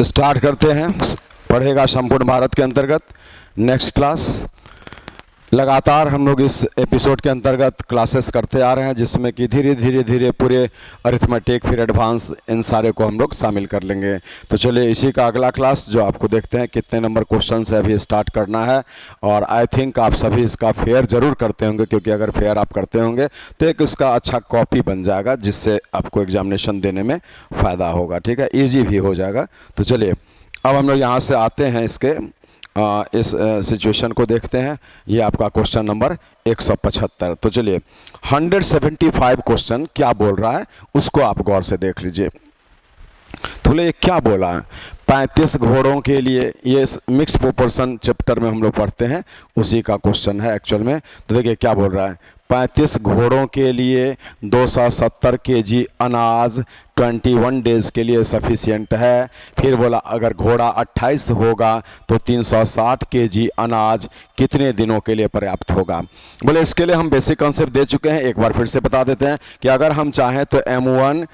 Start करते हैं। पढ़ेगा संपूर्ण भारत के अंतर्गत नेक्स्ट क्लास। लगातार हम लोग इस एपिसोड के अंतर्गत क्लासेस करते आ रहे हैं, जिसमें कि धीरे धीरे पूरे अरिथमेटिक फिर एडवांस इन सारे को हम लोग शामिल कर लेंगे। तो चलिए इसी का अगला क्लास जो आपको देखते हैं कितने नंबर क्वेश्चन से अभी स्टार्ट करना है। और आई थिंक आप सभी इसका फेयर ज़रूर करते होंगे, क्योंकि अगर फेयर आप करते होंगे तो एक इसका अच्छा कॉपी बन जाएगा, जिससे आपको एग्जामिनेशन देने में फ़ायदा होगा। ठीक है, ईजी भी हो जाएगा। तो चलिए अब हम लोग यहाँ से आते हैं इसके इस सिचुएशन को देखते हैं। ये आपका क्वेश्चन नंबर 175। तो चलिए 175 क्वेश्चन क्या बोल रहा है उसको आप गौर से देख लीजिए। तो बोले ये क्या बोला है, 35 घोड़ों के लिए, ये मिक्स प्रोपोर्शन चैप्टर में हम लोग पढ़ते हैं, उसी का क्वेश्चन है एक्चुअल में। तो देखिए क्या बोल रहा है, 35 घोड़ों के लिए 270 केजी अनाज 21 डेज के लिए सफिशिएंट है। फिर बोला अगर घोड़ा 28 होगा तो 360 केजी अनाज कितने दिनों के लिए पर्याप्त होगा। बोले इसके लिए हम बेसिक कॉन्सेप्ट दे चुके हैं, एक बार फिर से बता देते हैं कि अगर हम चाहें तो M1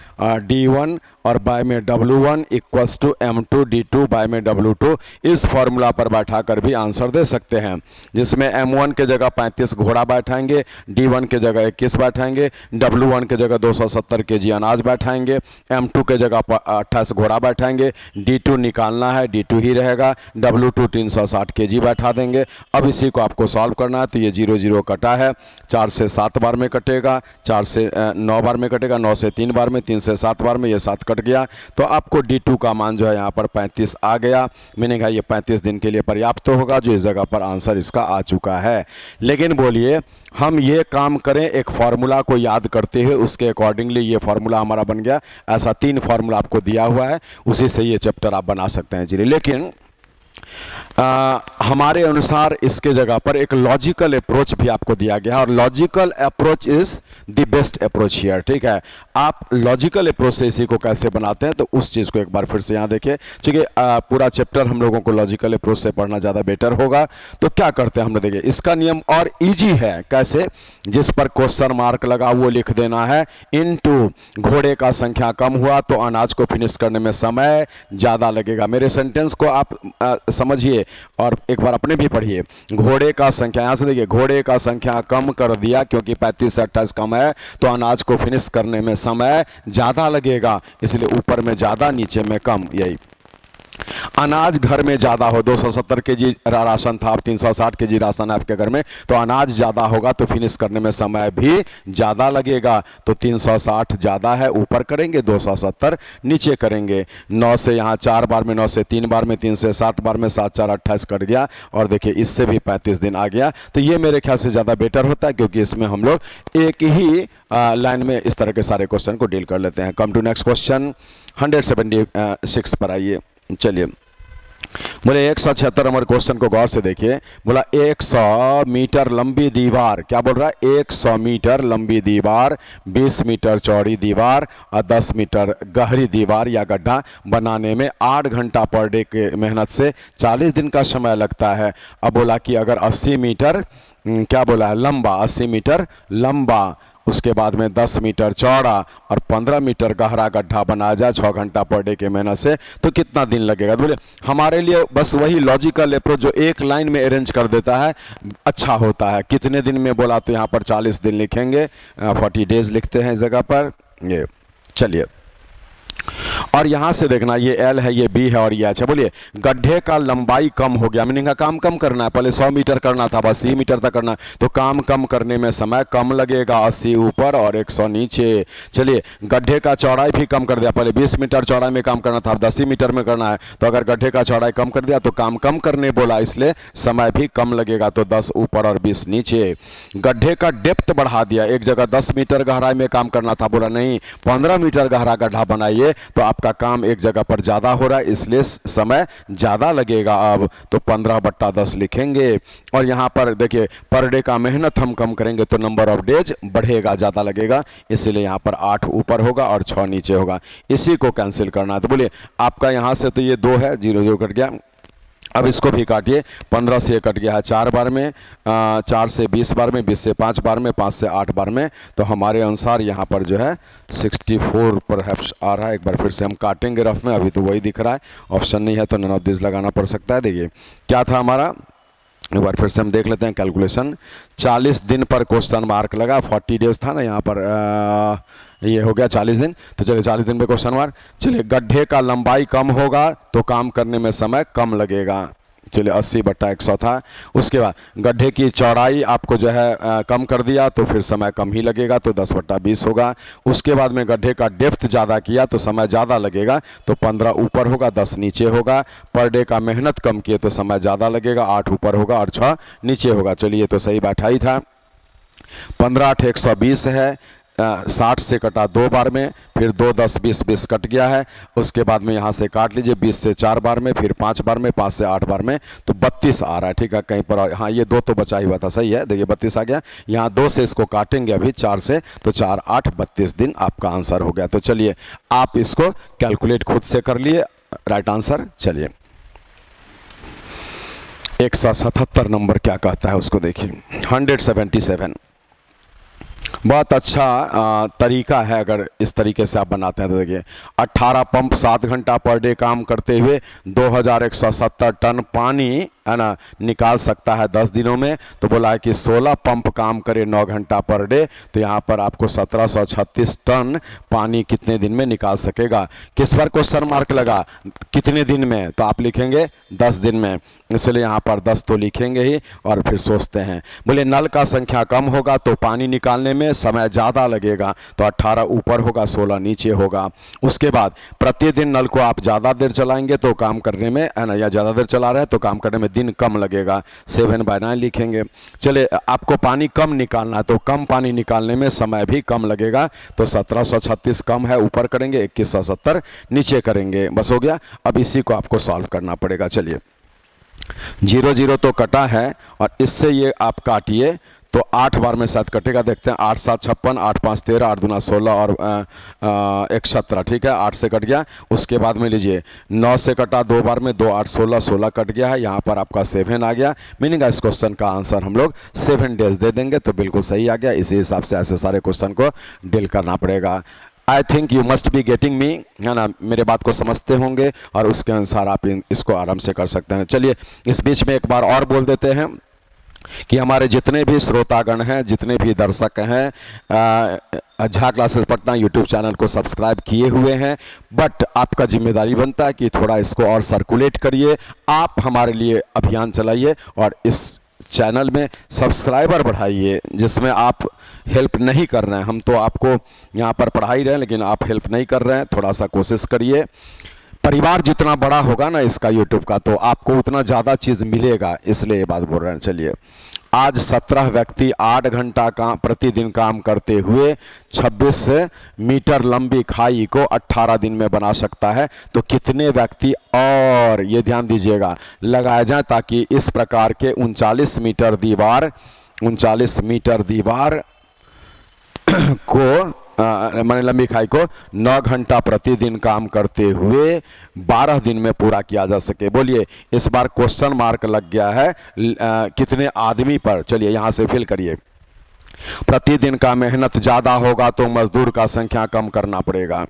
D1 और बाय में W1 equals to M2 D2 bye में W2 इस फॉर्मूला पर बैठा कर भी आंसर दे सकते हैं, जिसमें M1 के जगह 35 घोड़ा बैठाएंगे, D1 के जगह 21 बैठाएंगे, W1 के जगह 270 केजी अनाज बैठाएंगे, M2 के जगह 28 घोड़ा बैठाएंगे, D2 निकालना है, D2 ही रहेगा, W2 360 केजी बैठा देंगे। अब इसी को आपको सॉल्व करना है। तो ये 0 0 कटा है, 4 से 7 बार में कटेगा, 4 से 9 बार में कटेगा, 9 से 3 बार में, 3 से 7 बार में, ये 7 कट गया। तो आपको D2 का मान जो है यहाँ पर 35 आ गया। मीनिंग है ये 35 दिन के लिए पर्याप्त होगा, जो इस जगह पर आंसर इसका आ चुका है। लेकिन बोलिए हम ये काम करें एक फार्मूला को याद करते हुए, उसके अकॉर्डिंगली ये फार्मूला हमारा बन गया। ऐसा 3 फार्मूला आपको दिया हुआ है, उसी से ये चैप्टर आप बना सकते हैं। जी लेकिन हमारे अनुसार इसके जगह पर एक लॉजिकल अप्रोच भी आपको दिया गया है, और logical approach is the best approach here. ठीक है, आप लॉजिकल अप्रोच से इसी को कैसे बनाते हैं, तो उस चीज़ को एक बार फिर से यहाँ देखिए। क्योंकि पूरा चैप्टर हम लोगों को लॉजिकल अप्रोच से पढ़ना ज़्यादा बेटर होगा। तो क्या करते हैं हम लोग, देखिए इसका नियम और ईजी है। कैसे, जिस पर क्वेश्चन मार्क लगा वो लिख देना है, इनटू घोड़े का संख्या कम हुआ तो अनाज को फिनिश करने में समय ज़्यादा लगेगा। मेरे सेंटेंस को आप समझिए और एक बार अपने भी पढ़िए। घोड़े का संख्या, यहां से देखिए, घोड़े का संख्या कम कर दिया क्योंकि 35 से 28 कम है, तो अनाज को फिनिश करने में समय ज्यादा लगेगा, इसलिए ऊपर में ज्यादा नीचे में कम। यही अनाज घर में ज़्यादा हो, 270 केजी राशन था, अब 360 केजी राशन है आपके घर में, तो अनाज ज़्यादा होगा तो फिनिश करने में समय भी ज़्यादा लगेगा। तो 360 ज़्यादा है, ऊपर करेंगे, 270 नीचे करेंगे। 9 से यहाँ 4 बार में, 9 से 3 बार में, 3 से 7 बार में, 7 4 28 कट गया। और देखिए इससे भी 35 दिन आ गया। तो ये मेरे ख्याल से ज़्यादा बेटर होता है, क्योंकि इसमें हम लोग एक ही लाइन में इस तरह के सारे क्वेश्चन को डील कर लेते हैं। कम टू नेक्स्ट क्वेश्चन 176 पर आइए। चलिए बोले 176 नंबर क्वेश्चन को गौर से देखिए। बोला 100 मीटर लंबी दीवार, क्या बोल रहा है, 100 मीटर लंबी दीवार, 20 मीटर चौड़ी दीवार और 10 मीटर गहरी दीवार या गड्ढा बनाने में 8 घंटा पर डे के मेहनत से 40 दिन का समय लगता है। अब बोला कि अगर 80 मीटर क्या बोला है, लंबा, 80 मीटर लंबा, उसके बाद में 10 मीटर चौड़ा और 15 मीटर गहरा गड्ढा बनाया जाए 6 घंटा पर डे के मेहनत से, तो कितना दिन लगेगा। तो बोले हमारे लिए बस वही लॉजिकल अप्रोच जो एक लाइन में अरेंज कर देता है अच्छा होता है। कितने दिन में बोला, तो यहाँ पर 40 दिन लिखेंगे, 40 डेज लिखते हैं इस जगह पर। ये चलिए, और यहां से देखना ये L है, ये B है और ये H है। बोलिए गड्ढे का लंबाई कम हो गया, मीनिंग का काम कम करना है। पहले 100 मीटर करना था, बस 80 मीटर तक करना है, तो काम कम करने में समय कम लगेगा, 80 ऊपर और 100 नीचे। चलिए गड्ढे का चौड़ाई भी कम कर दिया, पहले 20 मीटर चौड़ाई में काम करना था, अब 10 मीटर में करना है, तो अगर गड्ढे का चौड़ाई कम कर दिया तो काम कम करने बोला, इसलिए समय भी कम लगेगा, तो 10 ऊपर और 20 नीचे। गड्ढे का डेप्थ बढ़ा दिया, एक जगह 10 मीटर गहराई में काम करना था, बोला नहीं 15 मीटर गहरा गड्ढा बनाइए, तो आपका काम एक जगह पर ज़्यादा हो रहा है, इसलिए समय ज़्यादा लगेगा। अब तो 15/10 लिखेंगे। और यहाँ पर देखिए पर डे का मेहनत हम कम करेंगे तो नंबर ऑफ डेज बढ़ेगा, ज़्यादा लगेगा, इसलिए यहाँ पर 8 ऊपर होगा और 6 नीचे होगा। इसी को कैंसिल करना है। तो बोलिए आपका यहाँ से तो ये 2 है, 0 0 कट गया। अब इसको भी काटिए। 15 से ये कट गया है 4 बार में, 4 से 20 बार में, 20 से 5 बार में, 5 से 8 बार में। तो हमारे अनुसार यहाँ पर जो है 64 पर आ रहा है। एक बार फिर से हम काटेंगे रफ में, अभी तो वही दिख रहा है, ऑप्शन नहीं है तो नन ऑफ दिस लगाना पड़ सकता है। देखिए क्या था हमारा, एक बार फिर से हम देख लेते हैं कैलकुलेशन। 40 दिन पर क्वेश्चन मार्क लगा, 40 डेज था ना यहाँ पर, ये हो गया 40 दिन। तो चलिए 40 दिन पे क्वेश्चन मार्क। चलिए गड्ढे का लंबाई कम होगा तो काम करने में समय कम लगेगा। चलिए 80/100 था। उसके बाद गड्ढे की चौड़ाई आपको जो है कम कर दिया तो फिर समय कम ही लगेगा, तो 10/20 होगा। उसके बाद में गड्ढे का डेप्थ ज़्यादा किया तो समय ज़्यादा लगेगा, तो 15 ऊपर होगा 10 नीचे होगा। पर डे का मेहनत कम किए तो समय ज़्यादा लगेगा, 8 ऊपर होगा और 6 नीचे होगा। चलिए तो सही बैठा ही था। 15×8 120 है। 60 से कटा 2 बार में, फिर 2 10 20 20 कट गया है। उसके बाद में यहाँ से काट लीजिए 20 से 4 बार में, फिर 5 बार में, 5 से 8 बार में, तो 32 आ रहा है। ठीक है, कहीं पर हाँ ये 2 तो बचा ही हुआ था, सही है। देखिए 32 आ गया। यहाँ 2 से इसको काटेंगे अभी 4 से, तो 4 8 32 दिन आपका आंसर हो गया। तो चलिए आप इसको कैलकुलेट खुद से कर लिए, राइट आंसर। चलिए 177 नंबर क्या कहता है उसको देखिए। 177 बहुत अच्छा तरीका है, अगर इस तरीके से आप बनाते हैं तो देखिए 18 पंप 7 घंटा पर डे काम करते हुए 2170 टन पानी है ना निकाल सकता है 10 दिनों में। तो बोला है कि 16 पंप काम करे 9 घंटा पर डे, तो यहाँ पर आपको 1736 टन पानी कितने दिन में निकाल सकेगा। किस पर क्वेश्चन मार्क लगा, कितने दिन में, तो आप लिखेंगे 10 दिन में, इसलिए यहाँ पर 10 तो लिखेंगे ही और फिर सोचते हैं। बोले नल का संख्या कम होगा तो पानी निकालने में समय ज़्यादा लगेगा, तो 18 ऊपर होगा 16 नीचे होगा। उसके बाद प्रतिदिन नल को आप ज़्यादा देर चलाएंगे तो काम करने में है ना, या ज़्यादा देर चला रहे हैं तो काम करने में दिन कम लगेगा, 7/9 लिखेंगे। चले आपको पानी कम निकालना है तो कम पानी निकालने में समय भी कम लगेगा, तो 1736 कम है ऊपर करेंगे, 2170 नीचे करेंगे, बस हो गया। अब इसी को आपको सॉल्व करना पड़ेगा। चलिए 0 0 तो कटा है और इससे ये आप काटिए तो 8 बार में शायद कटेगा, देखते हैं। 8 7 56, 8 5 13, 8 दूना 16 और 1 17, ठीक है 8 से कट गया। उसके बाद में लीजिए 9 से कटा 2 बार में, 2 8 16, 16 कट गया है। यहाँ पर आपका 7 आ गया, मीनिंग इस क्वेश्चन का आंसर हम लोग 7 डेज दे देंगे, तो बिल्कुल सही आ गया। इसी हिसाब से ऐसे सारे क्वेश्चन को डील करना पड़ेगा। I think you must be getting me, है ना, मेरे बात को समझते होंगे और उसके अनुसार आप इसको आराम से कर सकते हैं। चलिए इस बीच में एक बार और बोल देते हैं कि हमारे जितने भी श्रोतागण हैं, जितने भी दर्शक हैं, Jha classes Patna YouTube channel को सब्सक्राइब किए हुए हैं, बट आपका जिम्मेदारी बनता है कि थोड़ा इसको और सर्कुलेट करिए। आप हमारे लिए अभियान चलाइए और इस चैनल में सब्सक्राइबर बढ़ाइए, जिसमें आप हेल्प नहीं कर रहे हैं। हम तो आपको यहाँ पर पढ़ा ही रहे हैं, लेकिन आप हेल्प नहीं कर रहे हैं। थोड़ा सा कोशिश करिए। परिवार जितना बड़ा होगा ना इसका यूट्यूब का, तो आपको उतना ज़्यादा चीज़ मिलेगा, इसलिए ये बात बोल रहे हैं। चलिए आज 17 व्यक्ति 8 घंटा का प्रतिदिन काम करते हुए 26 मीटर लंबी खाई को 18 दिन में बना सकता है, तो कितने व्यक्ति और, ये ध्यान दीजिएगा, लगाए जाएं ताकि इस प्रकार के 39 मीटर दीवार को मैंने लंबी खाई को 9 घंटा प्रतिदिन काम करते हुए 12 दिन में पूरा किया जा सके। बोलिए इस बार क्वेश्चन मार्क लग गया है कितने आदमी पर। चलिए यहां से फिल करिए। प्रतिदिन का मेहनत ज़्यादा होगा तो मजदूर का संख्या कम करना पड़ेगा,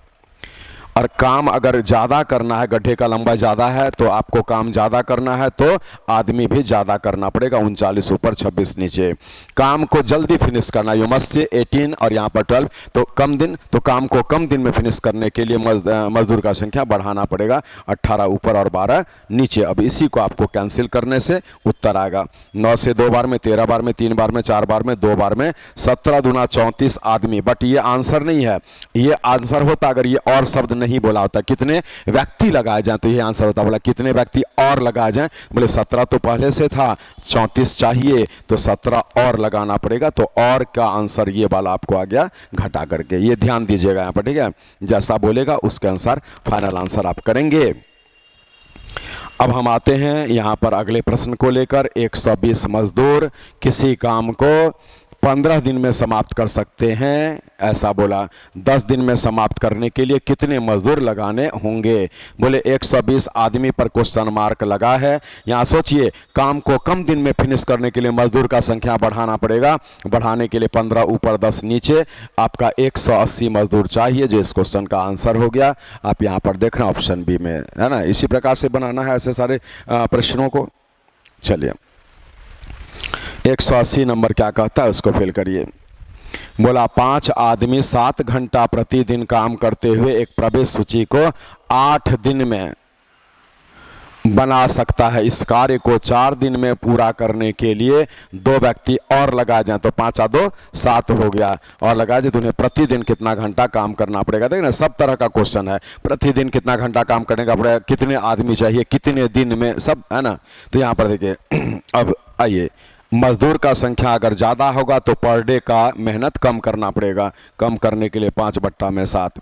और काम अगर ज़्यादा करना है, गड्ढे का लंबा ज़्यादा है तो आपको काम ज़्यादा करना है तो आदमी भी ज़्यादा करना पड़ेगा। 39 ऊपर 26 नीचे। काम को जल्दी फिनिश करना, यू मस्ट से 18 और यहाँ पर 12, तो कम दिन, तो काम को कम दिन में फिनिश करने के लिए मजदूर का संख्या बढ़ाना पड़ेगा, 18 ऊपर और 12 नीचे। अब इसी को आपको कैंसिल करने से उत्तर आएगा 9 से 2 बार में, 13 बार में, 3 बार में, 4 बार में, 2 बार में, 17 दूना 34 आदमी। बट ये आंसर नहीं है, ये आंसर होता अगर ये और शब्द नहीं बोला होता, कितने व्यक्ति लगाए जाएं, तो ये आंसर होता। बोला कितने व्यक्ति और लगाए जाएं, बोले 17 तो पहले से था, 34 चाहिए तो 17 और लगाना पड़ेगा, तो और का आंसर ये वाला आपको आ गया घटा करके। ये ध्यान दीजिएगा यहाँ पर, ठीक है, जैसा बोलेगा उसके अनुसार फाइनल आंसर आप करेंगे। अब हम आते हैं यहाँ पर अगले प्रश्न को लेकर। 120 मजदूर किसी काम को 15 दिन में समाप्त कर सकते हैं, ऐसा बोला। 10 दिन में समाप्त करने के लिए कितने मजदूर लगाने होंगे? बोले 120 आदमी पर क्वेश्चन मार्क लगा है। यहाँ सोचिए, काम को कम दिन में फिनिश करने के लिए मजदूर का संख्या बढ़ाना पड़ेगा। बढ़ाने के लिए 15 ऊपर 10 नीचे, आपका 180 मजदूर चाहिए, जो इस क्वेश्चन का आंसर हो गया। आप यहाँ पर देखना ऑप्शन बी में, है ना। इसी प्रकार से बनाना है ऐसे सारे प्रश्नों को। चलिए, 180 नंबर क्या कहता है उसको फिल करिए। बोला 5 आदमी 7 घंटा प्रतिदिन काम करते हुए एक प्रवेश सूची को 8 दिन में बना सकता है। इस कार्य को 4 दिन में पूरा करने के लिए 2 व्यक्ति और लगा जाए, तो 5 और 2 7 हो गया, और लगा जाए तो उन्हें प्रतिदिन कितना घंटा काम करना पड़ेगा। देखिए ना, सब तरह का क्वेश्चन है। प्रतिदिन कितना घंटा काम करने का पड़ेगा, कितने आदमी चाहिए, कितने दिन में, सब है ना। तो यहाँ पर देखिए, अब आइए, मजदूर का संख्या अगर ज़्यादा होगा तो पर डे का मेहनत कम करना पड़ेगा। कम करने के लिए 5/7।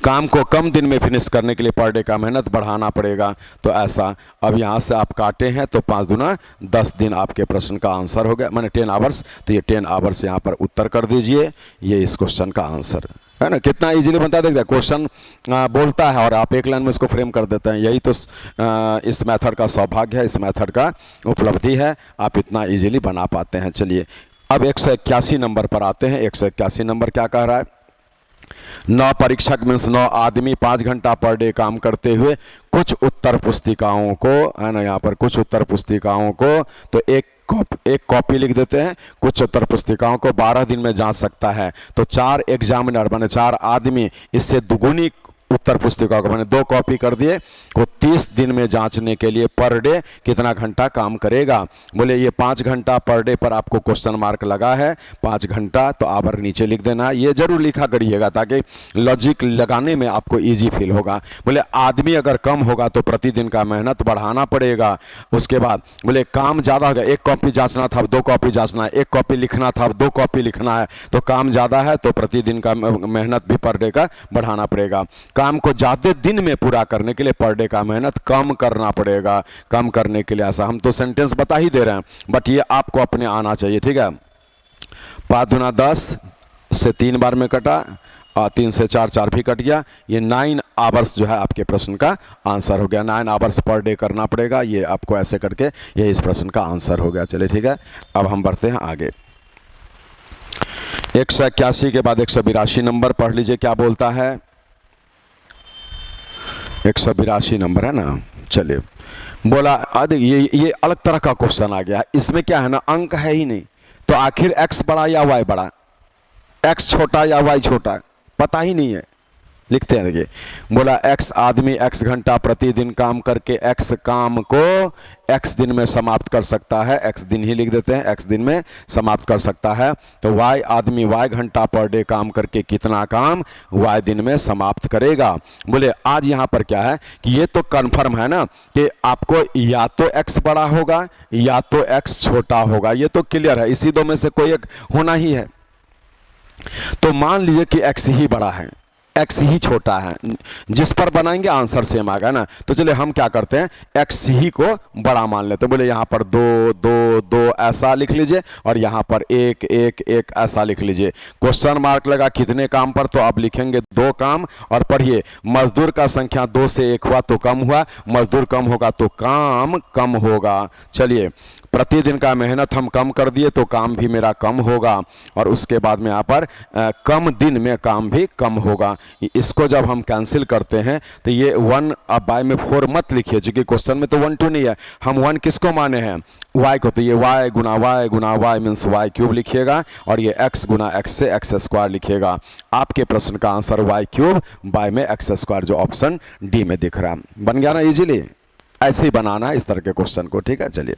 काम को कम दिन में फिनिश करने के लिए पर डे का मेहनत बढ़ाना पड़ेगा। तो ऐसा, अब यहाँ से आप काटे हैं तो 5 दूना 10 दिन आपके प्रश्न का आंसर हो गया, माने 10 आवर्स। तो ये 10 आवर्स यहाँ पर उत्तर कर दीजिए, ये इस क्वेश्चन का आंसर है ना। कितना इजीली बनता है, देखते हैं क्वेश्चन बोलता है और आप एक लाइन में इसको फ्रेम कर देते हैं। यही तो इस मेथड का सौभाग्य है, इस मेथड का उपलब्धि है, आप इतना इजीली बना पाते हैं। चलिए, अब 181 नंबर पर आते हैं। 181 नंबर क्या कह रहा है? 9 परीक्षक मीन्स 9 आदमी 5 घंटा पर डे काम करते हुए कुछ उत्तर पुस्तिकाओं को, है ना, यहाँ पर कुछ उत्तर पुस्तिकाओं को, तो एक कॉपी लिख देते हैं। कुछ उत्तर पुस्तिकाओं को 12 दिन में जांच सकता है। तो 4 एग्जामिनर माने 4 आदमी, इससे दुगुनी उत्तर पुस्तिका को मैंने 2 कॉपी कर दिए, को 30 दिन में जांचने के लिए पर डे कितना घंटा काम करेगा? बोले ये 5 घंटा पर डे पर आपको क्वेश्चन मार्क लगा है, 5 घंटा, तो आप नीचे लिख देना। ये जरूर लिखा करिएगा ताकि लॉजिक लगाने में आपको इजी फील होगा। बोले आदमी अगर कम होगा तो प्रतिदिन का मेहनत बढ़ाना पड़ेगा। उसके बाद बोले काम ज़्यादा होगा, 1 कॉपी जांचना था अब 2 कॉपी जांचना है, 1 कॉपी लिखना था अब 2 कॉपी लिखना है। तो काम ज़्यादा है तो प्रतिदिन का मेहनत भी पर डे का बढ़ाना पड़ेगा। काम को ज़्यादा दिन में पूरा करने के लिए पर डे का मेहनत कम करना पड़ेगा। कम करने के लिए, ऐसा हम तो सेंटेंस बता ही दे रहे हैं, बट ये आपको अपने आना चाहिए, ठीक है। 5 दूना 10 से 3 बार में कटा, और 3 से 4, 4 भी कट गया। ये 9 आवर्स जो है आपके प्रश्न का आंसर हो गया। 9 आवर्स पर डे करना पड़ेगा। ये आपको ऐसे करके ये इस प्रश्न का आंसर हो गया। चलिए ठीक है, अब हम बढ़ते हैं आगे। 181 के बाद 182 नंबर पढ़ लीजिए, क्या बोलता है। 182 नंबर है ना। चलिए, बोला ये अलग तरह का क्वेश्चन आ गया। इसमें क्या है ना, अंक है ही नहीं, तो आखिर x बड़ा या y बड़ा, x छोटा या y छोटा, पता ही नहीं है। लिखते हैं, देखिए, बोला x आदमी x घंटा प्रतिदिन काम करके x काम को x दिन में समाप्त कर सकता है। x दिन ही लिख देते हैं, x दिन में समाप्त कर सकता है। तो y आदमी y घंटा पर डे काम करके कितना काम y दिन में समाप्त करेगा। बोले आज यहाँ पर क्या है कि ये तो कन्फर्म है ना कि आपको या तो x बड़ा होगा या तो x छोटा होगा, ये तो क्लियर है, इसी 2 में से कोई एक होना ही है। तो मान लीजिए कि x ही बड़ा है, x ही छोटा है, जिस पर बनाएंगे आंसर सेम आएगा ना। तो चलिए हम क्या करते हैं, x ही को बड़ा मान लेते हैं। बोले यहाँ पर 2 2 2 ऐसा लिख लीजिए, और यहाँ पर 1 1 1 ऐसा लिख लीजिए। क्वेश्चन मार्क लगा कितने काम पर, तो आप लिखेंगे 2 काम। और पढ़िए, मजदूर का संख्या 2 से 1 हुआ तो कम हुआ, मजदूर कम होगा तो काम कम होगा। चलिए, प्रतिदिन का मेहनत हम कम कर दिए तो काम भी मेरा कम होगा, और उसके बाद में यहाँ पर कम दिन में काम भी कम होगा। इसको जब हम कैंसिल करते हैं तो ये 1 अब बाय में 4 मत लिखिए, क्योंकि क्वेश्चन में तो 1 2 नहीं है। हम 1 किसको माने हैं, y को, तो ये y गुना y मीन्स y क्यूब लिखिएगा, और ये x गुना x से x स्क्वायर लिखिएगा। आपके प्रश्न का आंसर y क्यूब बाय में x स्क्वायर, जो ऑप्शन डी में दिख रहा है। बन गया ना इजीली। ऐसे ही बनाना है इस तरह के क्वेश्चन को, ठीक है। चलिए,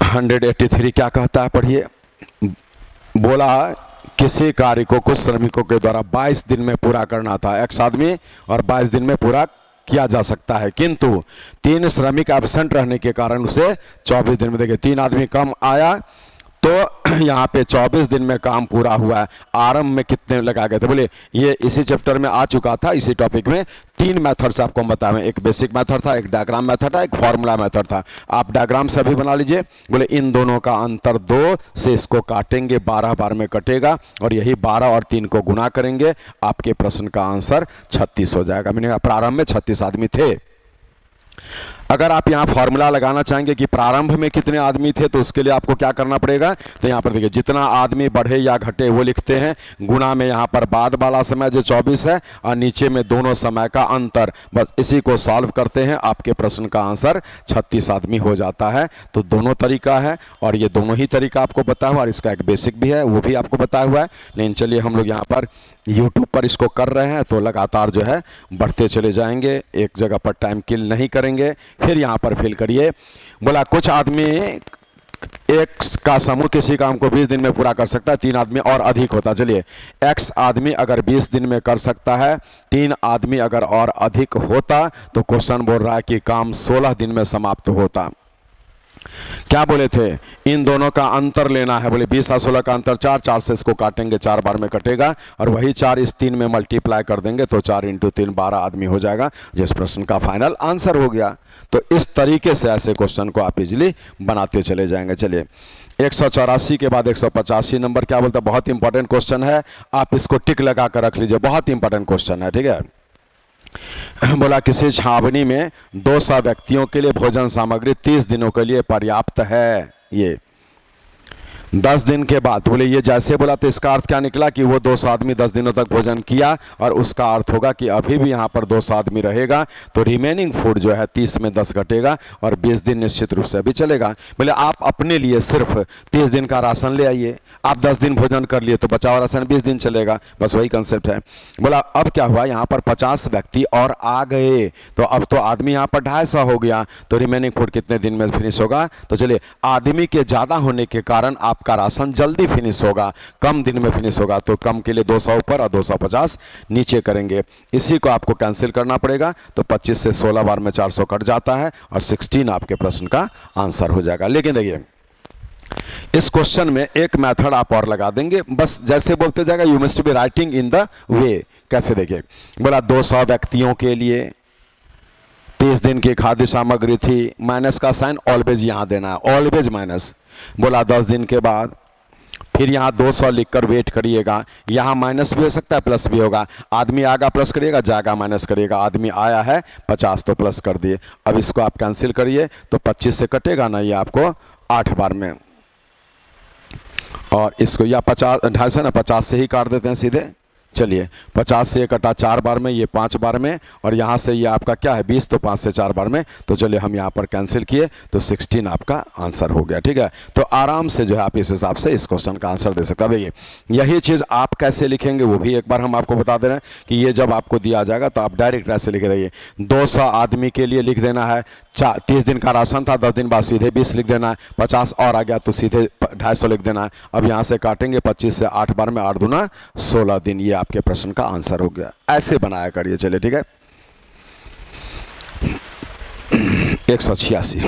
183 क्या कहता है, पढ़िए। बोला किसी कार्य को कुछ श्रमिकों के द्वारा 22 दिन में पूरा करना था, x आदमी, और 22 दिन में पूरा किया जा सकता है, किंतु 3 श्रमिक एब्सेंट रहने के कारण उसे 24 दिन में, देखिए 3 आदमी कम आया तो यहाँ पे 24 दिन में काम पूरा हुआ है। आरंभ में कितने लगा गए थे, बोले ये इसी चैप्टर में आ चुका था, इसी टॉपिक में तीन मेथड से आपको बताएं, एक बेसिक मेथड था, एक डायग्राम मेथड था, एक फॉर्मूला मेथड था। आप डायग्राम से भी बना लीजिए। बोले इन दोनों का अंतर 2 से इसको काटेंगे, 12 बार में कटेगा और यही 12 और 3 को गुना करेंगे, आपके प्रश्न का आंसर 36 हो जाएगा। मैंने कहा प्रारंभ में 36 आदमी थे। अगर आप यहाँ फॉर्मूला लगाना चाहेंगे कि प्रारंभ में कितने आदमी थे, तो उसके लिए आपको क्या करना पड़ेगा, तो यहाँ पर देखिए जितना आदमी बढ़े या घटे वो लिखते हैं, गुना में यहाँ पर बाद वाला समय जो 24 है और नीचे में दोनों समय का अंतर, बस इसी को सॉल्व करते हैं, आपके प्रश्न का आंसर 36 आदमी हो जाता है। तो दोनों तरीका है और ये दोनों ही तरीका आपको बताया हुआ, और इसका एक बेसिक भी है वो भी आपको बताया हुआ है। लेकिन चलिए हम लोग यहाँ पर YouTube पर इसको कर रहे हैं तो लगातार जो है बढ़ते चले जाएंगे, एक जगह पर टाइम किल नहीं करेंगे। फिर यहाँ पर फिल करिए। बोला कुछ आदमी एक का समूह किसी काम को 20 दिन में पूरा कर सकता है, 3 आदमी और अधिक होता। चलिए x आदमी अगर 20 दिन में कर सकता है, 3 आदमी अगर और अधिक होता, तो क्वेश्चन बोल रहा है कि काम 16 दिन में समाप्त होता। क्या बोले थे, इन दोनों का अंतर लेना है। बोले 20 और 16 का अंतर 4, 4 से इसको काटेंगे, 4 बार में कटेगा और वही 4 इस 3 में मल्टीप्लाई कर देंगे तो 4 × 3 12 आदमी हो जाएगा, जिस प्रश्न का फाइनल आंसर हो गया। तो इस तरीके से ऐसे क्वेश्चन को आप इजीली बनाते चले जाएंगे। चलिए 184 के बाद 185 नंबर क्या बोलता है, बहुत इंपॉर्टेंट क्वेश्चन है, आप इसको टिक लगा कर रख लीजिए, बहुत इंपॉर्टेंट क्वेश्चन है। ठीक है, बोला किसी छावनी में 200 व्यक्तियों के लिए भोजन सामग्री 30 दिनों के लिए पर्याप्त है। ये 10 दिन के बाद, बोले ये जैसे बोला तो इसका अर्थ क्या निकला कि वो 200 आदमी 10 दिनों तक भोजन किया, और उसका अर्थ होगा कि अभी भी यहाँ पर 200 आदमी रहेगा, तो रिमेनिंग फूड जो है 30 में 10 घटेगा और 20 दिन निश्चित रूप से अभी चलेगा। बोले आप अपने लिए सिर्फ 30 दिन का राशन ले आइए, आप 10 दिन भोजन कर लिए तो बचा हुआ राशन 20 दिन चलेगा, बस वही कंसेप्ट है। बोला अब क्या हुआ, यहाँ पर 50 व्यक्ति और आ गए, तो अब तो आदमी यहाँ पर 250 हो गया, तो रिमेनिंग फूड कितने दिन में फिनिश होगा। तो चलिए आदमी के ज़्यादा होने के कारण आपका राशन जल्दी फिनिश होगा, कम दिन में फिनिश होगा, तो कम के लिए 200 ऊपर और 250 नीचे करेंगे। इसी को आपको कैंसिल करना पड़ेगा, तो 25 से 16 बार में 400 कट जाता है और 16 आपके प्रश्न का आंसर हो जाएगा। लेकिन देखिए इस क्वेश्चन में एक मेथड आप और लगा देंगे, बस जैसे बोलते जाएगा you must be writing in the way. कैसे, देखिए बोला 200 व्यक्तियों के लिए 30 दिन की खाद्य सामग्री थी, माइनस का साइन ऑलवेज यहां देना है, ऑलवेज माइनस। बोला 10 दिन के बाद, फिर यहाँ 200 लिखकर वेट करिएगा, यहाँ माइनस भी हो सकता है प्लस भी होगा, आदमी आएगा प्लस करिएगा, जाएगा माइनस करिएगा, आदमी आया है 50 तो प्लस कर दिए। अब इसको आप कैंसिल करिए तो 25 से कटेगा ना, ये आपको 8 बार में, और इसको या 50 250 ना 50 से ही काट देते हैं सीधे। चलिए 50 से ये कटा 4 बार में, ये 5 बार में, और यहाँ से ये आपका क्या है 20, तो 5 से 4 बार में, तो चलिए हम यहाँ पर कैंसिल किए तो 16 आपका आंसर हो गया। ठीक है, तो आराम से जो है आप इस हिसाब से इस क्वेश्चन का आंसर दे सकते हैं। देखिए यही चीज़ आप कैसे लिखेंगे वो भी एक बार हम आपको बता दे रहे हैं कि ये जब आपको दिया जाएगा तो आप डायरेक्ट ऐसे लिख रहिए, 200 आदमी के लिए लिख देना है, 30 दिन का राशन था, 10 दिन बाद सीधे 20 लिख देना है, 50 और आ गया तो सीधे 250 लिख देना है। अब यहाँ से काटेंगे 25 से 8 बार में, 8 दूना 16 दिन, ये आपके प्रश्न का आंसर हो गया। ऐसे बनाया करिए। चलिए ठीक है, 186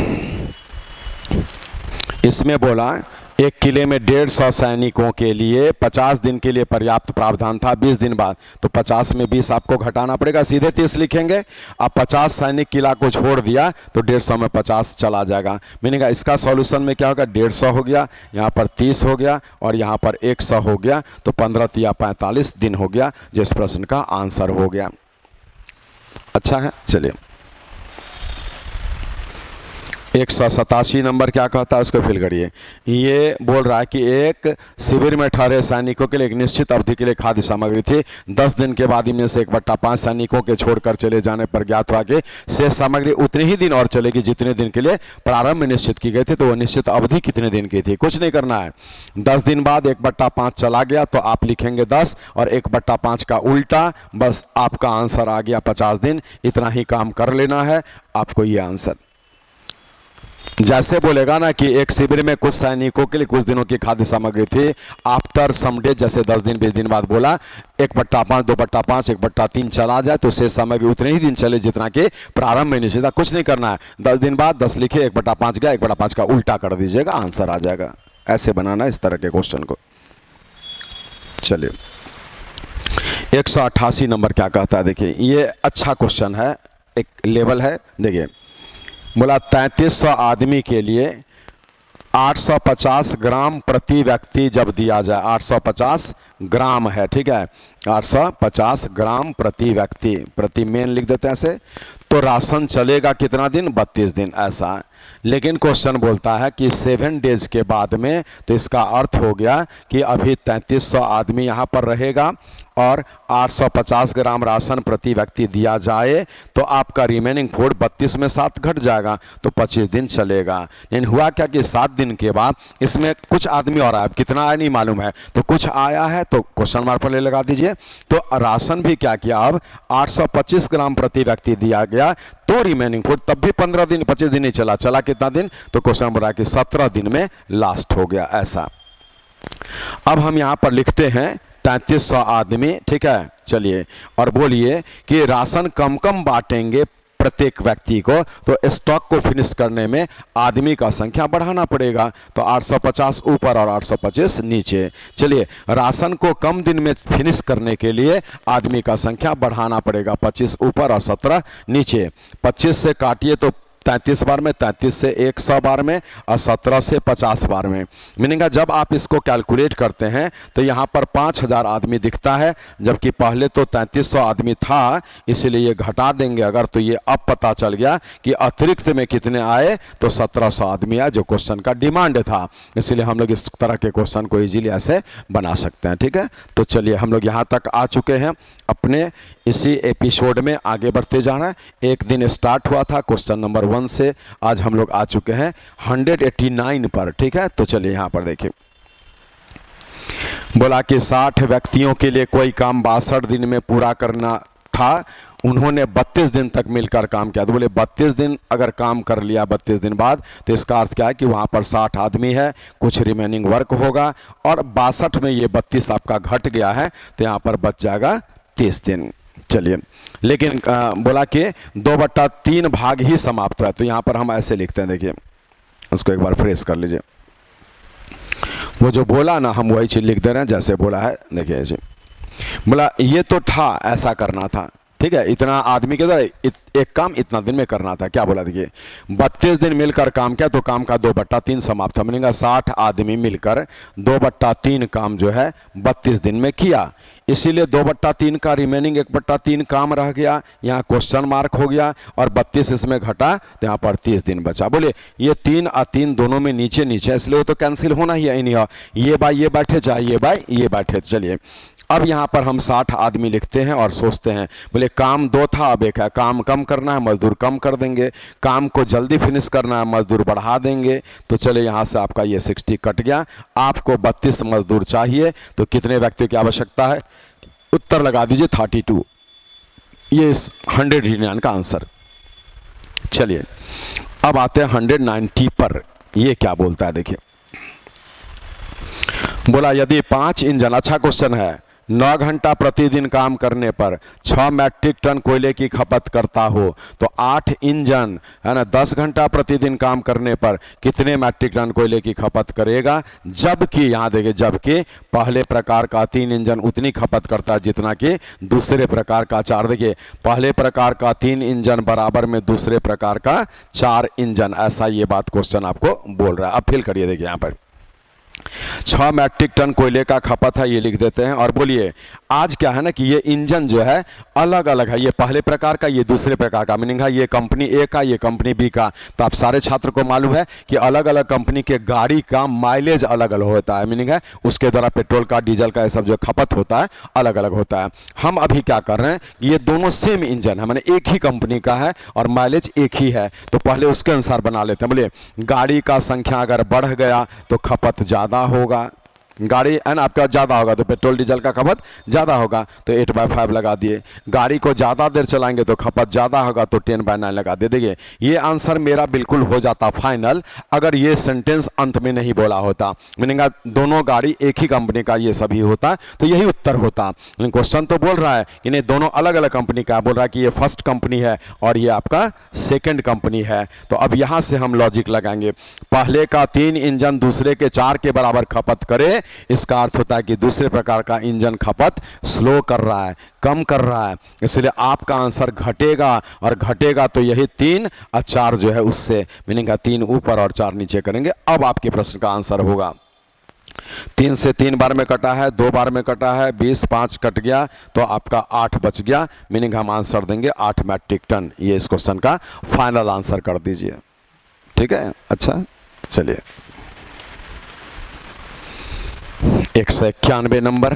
इसमें बोला एक किले में 150 सैनिकों के लिए 50 दिन के लिए पर्याप्त प्रावधान था, 20 दिन बाद, तो 50 में 20 आपको घटाना पड़ेगा, सीधे 30 लिखेंगे। अब 50 सैनिक किला को छोड़ दिया तो 150 में 50 चला जाएगा। मीनिंग इसका सॉल्यूशन में क्या होगा, 150 हो गया, यहाँ पर 30 हो गया और यहाँ पर 100 हो गया, तो 15 या 45 दिन हो गया, जिस प्रश्न का आंसर हो गया। अच्छा है, चलिए 187 नंबर क्या कहता है उसको फिल करिए। ये बोल रहा है कि एक शिविर में ठहरे सैनिकों के लिए एक निश्चित अवधि के लिए खाद्य सामग्री थी, 10 दिन के बाद इनमें से 1/5 सैनिकों के छोड़कर चले जाने पर ज्ञात हुआ कि शेष सामग्री उतने ही दिन और चलेगी जितने दिन के लिए प्रारंभ में निश्चित की गई थी। तो वो निश्चित अवधि कितने दिन की थी, कुछ नहीं करना है। 10 दिन बाद 1/5 चला गया तो आप लिखेंगे 10 और 1/5 का उल्टा, बस आपका आंसर आ गया 50 दिन। इतना ही काम कर लेना है आपको, ये आंसर जैसे बोलेगा ना कि एक शिविर में कुछ सैनिकों के लिए कुछ दिनों की खाद्य सामग्री थी, आफ्टर सम डे, जैसे 10 दिन 20 दिन बाद बोला 1/5 2/5 1/3 चला जाए तो शेष सामग्री उतने ही दिन चले जितना कि प्रारंभ में निश्चित था। कुछ नहीं करना है, 10 दिन बाद 10 लिखे, 1/5 गया, 1/5 का उल्टा कर दीजिएगा, आंसर आ जाएगा। ऐसे बनाना इस तरह के क्वेश्चन को। चलिए 188 नंबर क्या कहता है, देखिए ये अच्छा क्वेश्चन है, एक लेवल है। देखिए बोला 3300 आदमी के लिए 850 ग्राम प्रति व्यक्ति जब दिया जाए, 850 ग्राम है, ठीक है, 850 ग्राम प्रति व्यक्ति, प्रति मेन लिख देते हैं ऐसे, तो राशन चलेगा कितना दिन, 32 दिन ऐसा। लेकिन क्वेश्चन बोलता है कि 7 डेज के बाद में, तो इसका अर्थ हो गया कि अभी 3300 आदमी यहाँ पर रहेगा और 850 ग्राम राशन प्रति व्यक्ति दिया जाए, तो आपका रिमेनिंग फूड 32 में 7 घट जाएगा, तो 25 दिन चलेगा। लेकिन हुआ क्या कि 7 दिन के बाद इसमें कुछ आदमी और आया, कितना आया नहीं मालूम है, तो कुछ आया है तो क्वेश्चन मार्क पर लगा दीजिए। तो राशन भी क्या किया, अब 825 ग्राम प्रति व्यक्ति दिया गया, तो रिमेनिंग फूड तब भी 15 दिन 25 दिन नहीं चला, चला कितना दिन, तो क्वेश्चन बोला कि 17 दिन में लास्ट हो गया ऐसा। अब हम यहाँ पर लिखते हैं 3300 आदमी, ठीक है, चलिए और बोलिए कि राशन कम कम बांटेंगे प्रत्येक व्यक्ति को, तो स्टॉक को फिनिश करने में आदमी का संख्या बढ़ाना पड़ेगा, तो 850 ऊपर और 825 नीचे। चलिए राशन को कम दिन में फिनिश करने के लिए आदमी का संख्या बढ़ाना पड़ेगा, 25 ऊपर और 17 नीचे। 25 से काटिए तो 33 बार में, 33 से 100 बार में और 17 से 50 बार में। मीनिंग जब आप इसको कैलकुलेट करते हैं तो यहाँ पर 5000 आदमी दिखता है, जबकि पहले तो 3300 आदमी था, इसलिए ये घटा देंगे अगर, तो ये अब पता चल गया कि अतिरिक्त में कितने आए, तो 1700 आदमी आए, जो क्वेश्चन का डिमांड था। इसलिए हम लोग इस तरह के क्वेश्चन को ईजिली ऐसे बना सकते हैं, ठीक है। तो चलिए हम लोग यहाँ तक आ चुके हैं, अपने इसी एपिसोड में आगे बढ़ते जाना है। एक दिन स्टार्ट हुआ था क्वेश्चन नंबर 1 से, आज हम लोग आ चुके हैं 189 पर, ठीक है। तो चलिए यहाँ पर देखिए, बोला कि 60 व्यक्तियों के लिए कोई काम 62 दिन में पूरा करना था, उन्होंने 32 दिन तक मिलकर काम किया। तो बोले 32 दिन अगर काम कर लिया 32 दिन बाद, तो इसका अर्थ क्या है कि वहाँ पर 60 आदमी है, कुछ रिमेनिंग वर्क होगा, और 62 में ये 32 आपका घट गया है, तो यहाँ पर बच जाएगा 30 दिन। चलिए, लेकिन बोला कि 2/3 भाग ही समाप्त है, तो यहाँ पर हम ऐसे लिखते हैं, देखिए उसको एक बार फ्रेश कर लीजिए। वो जो बोला ना, हम वही चीज़ लिख दे रहे हैं जैसे बोला है। देखिए जी, बोला ये तो था, ऐसा करना था, ठीक है, इतना आदमी के द्वारा एक काम इतना दिन में करना था। क्या बोला, देखिए 32 दिन मिलकर काम किया, तो काम का 2/3 समाप्त था। मिलेगा 60 आदमी मिलकर 2/3 काम जो है 32 दिन में किया, इसीलिए 2/3 का रिमेनिंग 1/3 काम रह गया, यहाँ क्वेश्चन मार्क हो गया, और 32 इसमें घटा, तो यहाँ पर 30 दिन बचा। बोले ये 3 और 3 दोनों में नीचे नीचे, इसलिए वो तो कैंसिल होना ही है, नहीं ये बाय ये बैठे, चाहे ये बाय ये बैठे। चलिए अब यहाँ पर हम 60 आदमी लिखते हैं और सोचते हैं, बोले काम 2 था, अब 1 है, काम कम करना है, मजदूर कम कर देंगे, काम को जल्दी फिनिश करना है, मजदूर बढ़ा देंगे। तो चले यहाँ से आपका ये 60 कट गया, आपको 32 मजदूर चाहिए, तो कितने व्यक्तियों की आवश्यकता है, उत्तर लगा दीजिए 32। ये इस 189 का आंसर। चलिए अब आते हैं 190 पर, ये क्या बोलता है, देखिए बोला यदि 5 इंजन, अच्छा क्वेश्चन है, 9 घंटा प्रतिदिन काम करने पर 6 मैट्रिक टन कोयले की खपत करता हो, तो 8 इंजन है ना 10 घंटा प्रतिदिन काम करने पर कितने मैट्रिक टन कोयले की खपत करेगा। जबकि यहाँ देखिए, जबकि पहले प्रकार का 3 इंजन उतनी खपत करता है जितना कि दूसरे प्रकार का 4। देखिए पहले प्रकार का 3 इंजन बराबर में दूसरे प्रकार का 4 इंजन, ऐसा ये बात क्वेश्चन आपको बोल रहा है। अब फिल करिए, देखिए यहाँ पर 6 मैट्रिक टन कोयले का खपत है, ये लिख देते हैं। और बोलिए आज क्या है ना कि ये इंजन जो है अलग अलग है, ये पहले प्रकार का, ये दूसरे प्रकार का, मीनिंग है ये कंपनी ए का, ये कंपनी बी का। तो आप सारे छात्र को मालूम है कि अलग अलग कंपनी के गाड़ी का माइलेज अलग अलग होता है, मीनिंग है उसके द्वारा पेट्रोल का, डीजल का, ये सब जो खपत होता है अलग अलग होता है। हम अभी क्या कर रहे हैं, ये दोनों सेम इंजन है, मैंने एक ही कंपनी का है और माइलेज एक ही है, तो पहले उसके अनुसार बना लेते हैं। बोलिए गाड़ी का संख्या अगर बढ़ गया तो खपत ज़्यादा होगा, गाड़ी है ना आपका ज़्यादा होगा तो पेट्रोल डीजल का खपत ज़्यादा होगा, तो 8/5 लगा दिए। गाड़ी को ज़्यादा देर चलाएंगे तो खपत ज़्यादा होगा, तो 10/9 लगा दे। देखिए ये आंसर मेरा बिल्कुल हो जाता फाइनल अगर ये सेंटेंस अंत में नहीं बोला होता, मीनिंग दोनों गाड़ी एक ही कंपनी का ये सभी होता तो यही उत्तर होता। लेकिन क्वेश्चन तो बोल रहा है कि नहीं दोनों अलग अलग कंपनी का, बोल रहा है कि ये फर्स्ट कंपनी है और ये आपका सेकेंड कंपनी है। तो अब यहाँ से हम लॉजिक लगाएंगे, पहले का 3 इंजन दूसरे के 4 के बराबर खपत करे इसका अर्थ होता है कि दूसरे प्रकार का इंजन खपत स्लो कर रहा है, कम कर रहा है, इसलिए आपका आंसर घटेगा, और घटेगा तो यही 3 और 4 जो है उससे मीनिंग है 3 ऊपर और 4 नीचे करेंगे। अब आपके प्रश्न का आंसर होगा 3 से 3 बार में कटा है, 2 बार में कटा है, 20, 5 कट गया तो आपका 8 बच गया, मीनिंग हम आंसर देंगे 8 मैट्रिक टन। ये इस क्वेश्चन का फाइनल आंसर कर दीजिए, ठीक है। अच्छा चलिए 191 नंबर,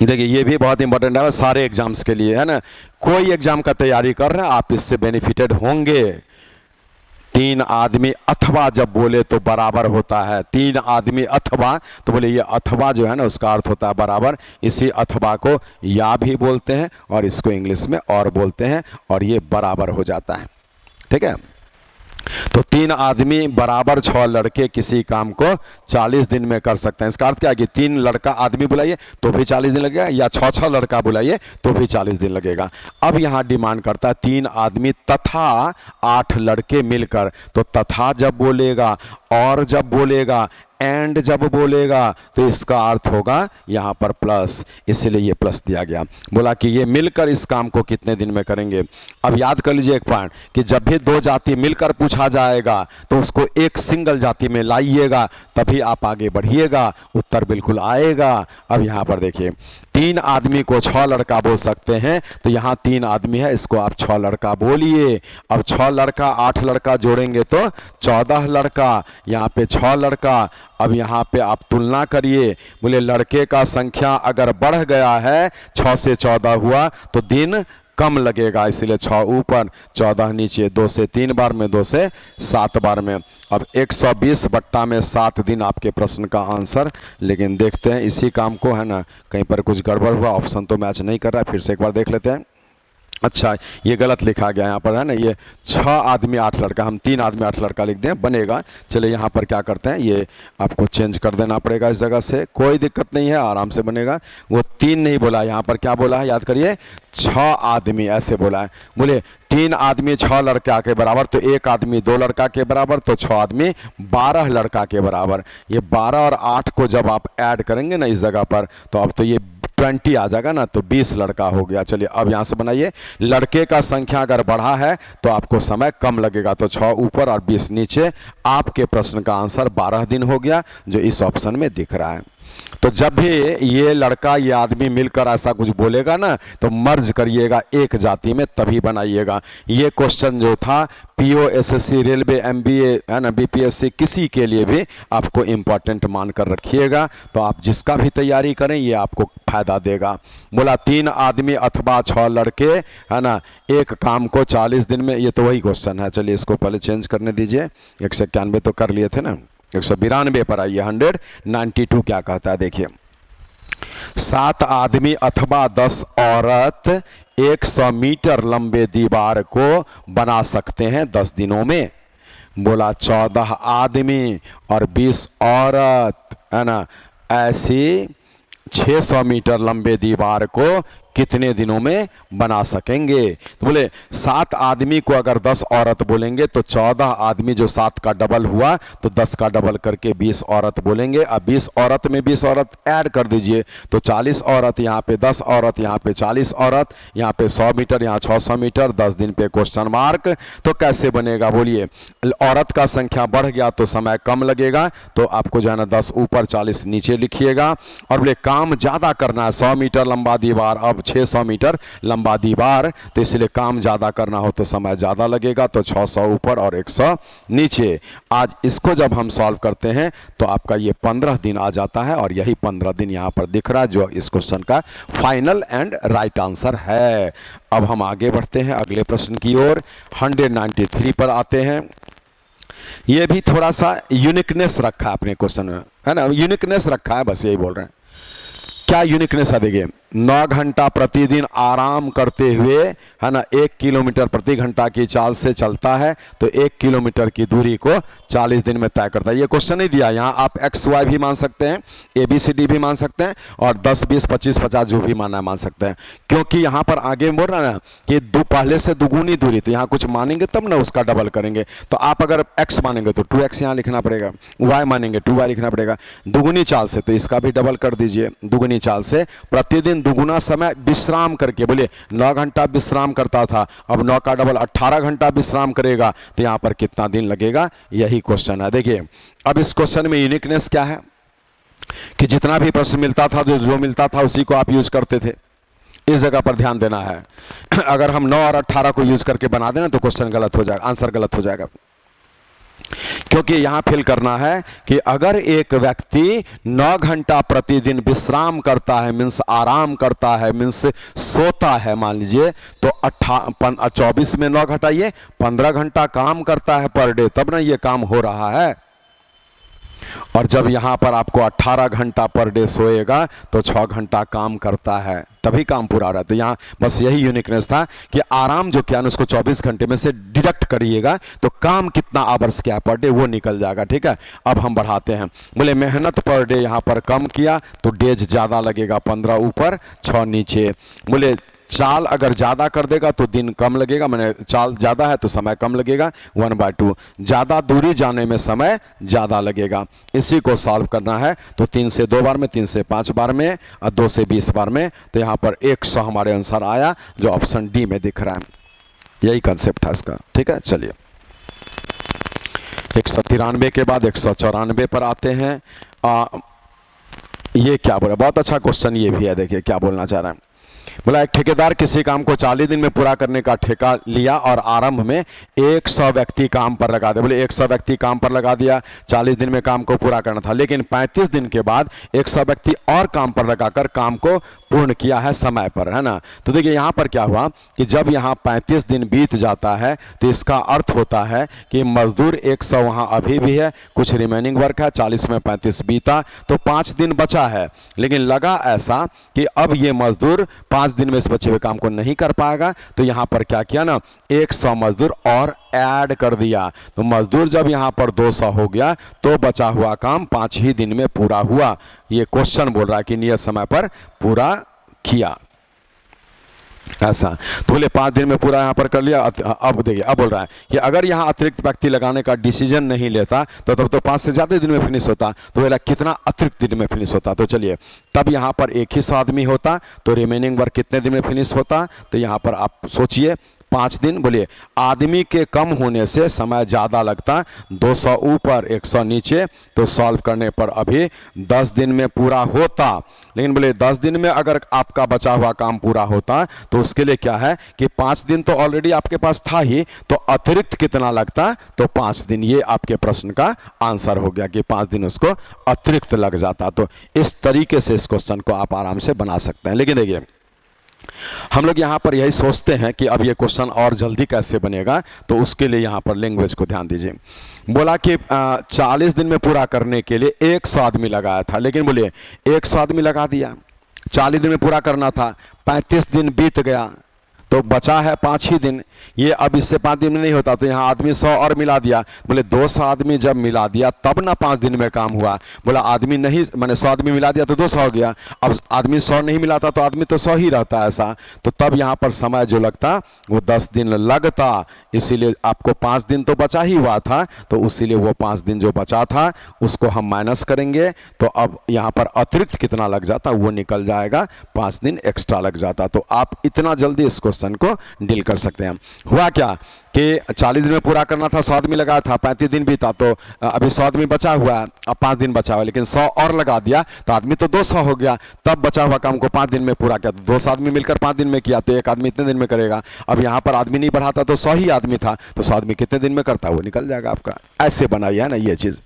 देखिए ये भी बहुत इंपॉर्टेंट है सारे एग्जाम्स के लिए, है ना। कोई एग्जाम का तैयारी कर रहे हैं आप इससे बेनिफिटेड होंगे। 3 आदमी अथवा जब बोले तो बराबर होता है, 3 आदमी अथवा, तो बोले ये अथवा जो है ना उसका अर्थ होता है बराबर। इसी अथवा को या भी बोलते हैं और इसको इंग्लिश में और बोलते हैं, और ये बराबर हो जाता है, ठीक है। तो 3 आदमी बराबर 6 लड़के किसी काम को 40 दिन में कर सकते हैं। इसका अर्थ क्या है कि 3 लड़का आदमी बुलाइए तो भी 40 दिन लगेगा, या 6 लड़का बुलाइए तो भी 40 दिन लगेगा। अब यहां डिमांड करता है 3 आदमी तथा 8 लड़के मिलकर, तो तथा जब बोलेगा, और जब बोलेगा, एंड जब बोलेगा, तो इसका अर्थ होगा यहां पर प्लस, इसलिए ये प्लस दिया गया। बोला कि ये मिलकर इस काम को कितने दिन में करेंगे। अब याद कर लीजिए एक पॉइंट कि जब भी 2 जाति मिलकर पूछा जाएगा तो उसको एक सिंगल जाति में लाइएगा, तभी आप आगे बढ़िएगा, उत्तर बिल्कुल आएगा। अब यहां पर देखिए 3 आदमी को 6 लड़का बोल सकते हैं, तो यहां 3 आदमी है, इसको आप 6 लड़का बोलिए। अब 6 लड़का 8 लड़का जोड़ेंगे तो 14 लड़का, यहां पे 6 लड़का। अब यहाँ पे आप तुलना करिए, बोले लड़के का संख्या अगर बढ़ गया है, 6 से 14 हुआ तो दिन कम लगेगा, इसलिए 6 ऊपर 14 नीचे, 2 से 3 बार में, 2 से 7 बार में। अब 120 बट्टा में 7 दिन आपके प्रश्न का आंसर। लेकिन देखते हैं इसी काम को, है ना, कहीं पर कुछ गड़बड़ हुआ, ऑप्शन तो मैच नहीं कर रहा है, फिर से एक बार देख लेते हैं। अच्छा ये गलत लिखा गया यहाँ पर, है ना, ये 6 आदमी 8 लड़का, हम 3 आदमी 8 लड़का लिख दें, बनेगा। चलिए यहाँ पर क्या करते हैं, ये आपको चेंज कर देना पड़ेगा इस जगह से, कोई दिक्कत नहीं है, आराम से बनेगा। वो 3 नहीं बोला, यहाँ पर क्या बोला है, याद करिए 6 आदमी ऐसे बोला है। बोले 3 आदमी 6 लड़का के बराबर, तो 1 आदमी 2 लड़का के बराबर, तो 6 आदमी 12 लड़का के बराबर। ये 12 और 8 को जब आप ऐड करेंगे ना इस जगह पर, तो अब तो ये 20 आ जाएगा ना, तो 20 लड़का हो गया। चलिए अब यहाँ से बनाइए, लड़के का संख्या अगर बढ़ा है तो आपको समय कम लगेगा, तो 6 ऊपर और 20 नीचे। आपके प्रश्न का आंसर 12 दिन हो गया, जो इस ऑप्शन में दिख रहा है। तो जब भी ये लड़का ये आदमी मिलकर ऐसा कुछ बोलेगा ना, तो मर्ज करिएगा एक जाति में, तभी बनाइएगा। ये क्वेश्चन जो था पीओ, एसएससी, रेलवे, एमबीए, है ना, बीपीएससी, किसी के लिए भी आपको इम्पोर्टेंट मान कर रखिएगा। तो आप जिसका भी तैयारी करें ये आपको फायदा देगा। बोला 3 आदमी अथवा 6 लड़के, है ना, एक काम को 40 दिन में, ये तो वही क्वेश्चन है। चलिए इसको पहले चेंज करने दीजिए, 191 तो कर लिए थे ना, 192 पर आइए। 192 क्या कहता है देखिए, 7 आदमी अथवा 10 औरत 100 मीटर लंबे दीवार को बना सकते हैं 10 दिनों में। बोला 14 आदमी और 20 औरत, है ना, ऐसी 600 मीटर लंबे दीवार को कितने दिनों में बना सकेंगे। तो बोले 7 आदमी को अगर 10 औरत बोलेंगे तो 14 आदमी जो 7 का डबल हुआ, तो 10 का डबल करके 20 औरत बोलेंगे। अब 20 औरत में 20 औरत ऐड कर दीजिए, तो 40 औरत, यहाँ पे 10 औरत, यहाँ पे 40 औरत, यहाँ पे 100 मीटर, यहाँ 600 मीटर, 10 दिन पे क्वेश्चन मार्क। तो कैसे बनेगा बोलिए, औरत का संख्या बढ़ गया तो समय कम लगेगा, तो आपको जो है ना 10 ऊपर 40 नीचे लिखिएगा। और बोले काम ज़्यादा करना है, 100 मीटर लंबा दीवार, अब 600 मीटर लंबा दीवार, तो इसलिए काम ज़्यादा करना हो तो समय ज़्यादा लगेगा, तो 600 ऊपर और 100 नीचे। आज इसको जब हम सॉल्व करते हैं तो आपका ये 15 दिन आ जाता है, और यही 15 दिन यहाँ पर दिख रहा है, जो इस क्वेश्चन का फाइनल एंड राइट आंसर है। अब हम आगे बढ़ते हैं अगले प्रश्न की ओर, 193 पर आते हैं। ये भी थोड़ा सा यूनिकनेस रखा है अपने क्वेश्चन में, है ना, यूनिकनेस रखा है, बस यही बोल रहे हैं। क्या यूनिकनेस है देखिए, 9 घंटा प्रतिदिन आराम करते हुए, है ना, 1 किलोमीटर प्रति घंटा की चाल से चलता है तो 1 किलोमीटर की दूरी को 40 दिन में तय करता है। ये क्वेश्चन नहीं दिया, यहाँ आप एक्स वाई भी मान सकते हैं, ABCD भी मान सकते हैं, और 10 20 25 50 जो भी मानना है मान सकते हैं, क्योंकि यहाँ पर आगे बोल रहा है ना कि पहले से दुगुनी दूरी, तो यहाँ कुछ मानेंगे तब ना उसका डबल करेंगे। तो आप अगर x मानेंगे तो 2x यहाँ लिखना पड़ेगा, y मानेंगे 2y लिखना पड़ेगा। दुगुनी चाल से तो इसका भी डबल कर दीजिए, दुगुनी चाल से प्रतिदिन दुगुना समय विश्राम करके, बोलिए 9 घंटा विश्राम करता था, अब 9 का डबल 18 घंटा विश्राम करेगा, तो यहाँ पर कितना दिन लगेगा, यही क्वेश्चन है। देखिए अब इस क्वेश्चन में यूनिकनेस क्या है कि जितना भी प्रश्न मिलता था, जो मिलता था उसी को आप यूज करते थे, इस जगह पर ध्यान देना है। अगर हम 9 और 18 को यूज करके बना देना तो क्वेश्चन गलत हो जाएगा, आंसर गलत हो जाएगा, क्योंकि यहां फिल करना है कि अगर एक व्यक्ति 9 घंटा प्रतिदिन विश्राम करता है, मीन्स आराम करता है, मीन्स सोता है, मान लीजिए, तो 24 में 9 घटाइए, 15 घंटा काम करता है पर डे, तब ना ये काम हो रहा है। और जब यहां पर आपको 18 घंटा पर डे सोएगा तो 6 घंटा काम करता है, तभी काम पूरा हो रहा है। तो यहाँ बस यही यूनिकनेस था कि आराम जो किया ना उसको 24 घंटे में से डिडक्ट करिएगा तो काम कितना आवर्स किया पर डे वो निकल जाएगा। ठीक है, अब हम बढ़ाते हैं। बोले मेहनत पर डे यहाँ पर कम किया तो डेज ज़्यादा लगेगा, 15 ऊपर 6 नीचे। बोले चाल अगर ज़्यादा कर देगा तो दिन कम लगेगा, मैंने चाल ज़्यादा है तो समय कम लगेगा, 1/2। ज़्यादा दूरी जाने में समय ज़्यादा लगेगा। इसी को सॉल्व करना है तो 3 से 2 बार में, 3 से 5 बार में और 2 से 20 बार में, तो यहाँ पर 100 हमारे आंसर आया जो ऑप्शन डी में दिख रहा है। यही कंसेप्ट था इसका। ठीक है, चलिए 193 के बाद 194 पर आते हैं। ये क्या बोला, बहुत अच्छा क्वेश्चन ये भी है। देखिए क्या बोलना चाह रहा है। बोला एक ठेकेदार किसी काम को 40 दिन में पूरा करने का ठेका लिया और आरंभ में 100 व्यक्ति काम पर लगा दिया। बोले 100 व्यक्ति काम पर लगा दिया, 40 दिन में काम को पूरा करना था, लेकिन 35 दिन के बाद 100 व्यक्ति और काम पर लगाकर काम को पूर्ण किया है समय पर, है ना। तो देखिए यहाँ पर क्या हुआ कि जब यहाँ 35 दिन बीत जाता है तो इसका अर्थ होता है कि मजदूर 100 वहाँ अभी भी है, कुछ रिमेनिंग वर्क है, 40 में 35 बीता तो 5 दिन बचा है। लेकिन लगा ऐसा कि अब ये मजदूर 5 दिन में इस बचे हुए काम को नहीं कर पाएगा, तो यहाँ पर क्या किया ना, 100 मजदूर और ऐड कर दिया। तो मजदूर जब यहाँ पर 200 हो गया तो बचा हुआ काम 5 ही दिन में पूरा हुआ। ये क्वेश्चन बोल रहा है कि नियत समय पर पूरा किया ऐसा। तो बोले 5 दिन में पूरा यहाँ पर कर लिया। अब देखिए अब बोल रहा है कि अगर यहाँ अतिरिक्त व्यक्ति लगाने का डिसीजन नहीं लेता तो तब तो 5 से ज़्यादा दिन में फिनिश होता। तो बोला कितना अतिरिक्त दिन में फिनिश होता, तो चलिए तब यहाँ पर एक ही 100 आदमी होता तो रिमेनिंग वर्क कितने दिन में फिनिश होता, तो यहाँ पर आप सोचिए 5 दिन। बोलिए आदमी के कम होने से समय ज़्यादा लगता, 200 ऊपर 100 नीचे, तो सॉल्व करने पर अभी 10 दिन में पूरा होता। लेकिन बोले 10 दिन में अगर आपका बचा हुआ काम पूरा होता तो उसके लिए क्या है कि 5 दिन तो ऑलरेडी आपके पास था ही, तो अतिरिक्त कितना लगता, तो 5 दिन। ये आपके प्रश्न का आंसर हो गया कि 5 दिन उसको अतिरिक्त लग जाता। तो इस तरीके से इस क्वेश्चन को आप आराम से बना सकते हैं। लेकिन देखिए हम लोग यहाँ पर यही सोचते हैं कि अब ये क्वेश्चन और जल्दी कैसे बनेगा, तो उसके लिए यहाँ पर लैंग्वेज को ध्यान दीजिए। बोला कि 40 दिन में पूरा करने के लिए 100 आदमी लगाया था, लेकिन बोलिए 100 आदमी लगा दिया, 40 दिन में पूरा करना था, 35 दिन बीत गया तो बचा है 5 ही दिन। ये अब इससे 5 दिन में नहीं होता तो यहाँ आदमी 100 और मिला दिया। बोले 200 आदमी जब मिला दिया तब ना 5 दिन में काम हुआ। बोला आदमी नहीं, मैंने 100 आदमी मिला दिया तो 200 हो गया। अब आदमी 100 नहीं मिलाता तो आदमी तो 100 ही रहता है ऐसा। तो तब यहाँ पर समय जो लगता वो 10 दिन लगता, इसीलिए आपको 5 दिन तो बचा ही हुआ था, तो इसीलिए वो 5 दिन जो बचा था उसको हम माइनस करेंगे तो अब यहाँ पर अतिरिक्त कितना लग जाता वो निकल जाएगा, 5 दिन एक्स्ट्रा लग जाता। तो आप इतना जल्दी इस क्वेश्चन को डील कर सकते हैं। हुआ क्या कि 40 दिन में पूरा करना था, 100 आदमी लगाया था, 35 दिन बीता तो अभी 100 आदमी बचा हुआ है, अब 5 दिन बचा हुआ है, लेकिन 100 और लगा दिया तो आदमी तो 200 हो गया। तब बचा हुआ काम को 5 दिन में पूरा किया, तो 200 आदमी मिलकर 5 दिन में किया तो एक आदमी इतने दिन में करेगा। अब यहाँ पर आदमी नहीं बढ़ाता तो 100 ही आदमी था, तो 100 आदमी कितने दिन में करता वो निकल जाएगा आपका। ऐसे बनाई है ना ये चीज़।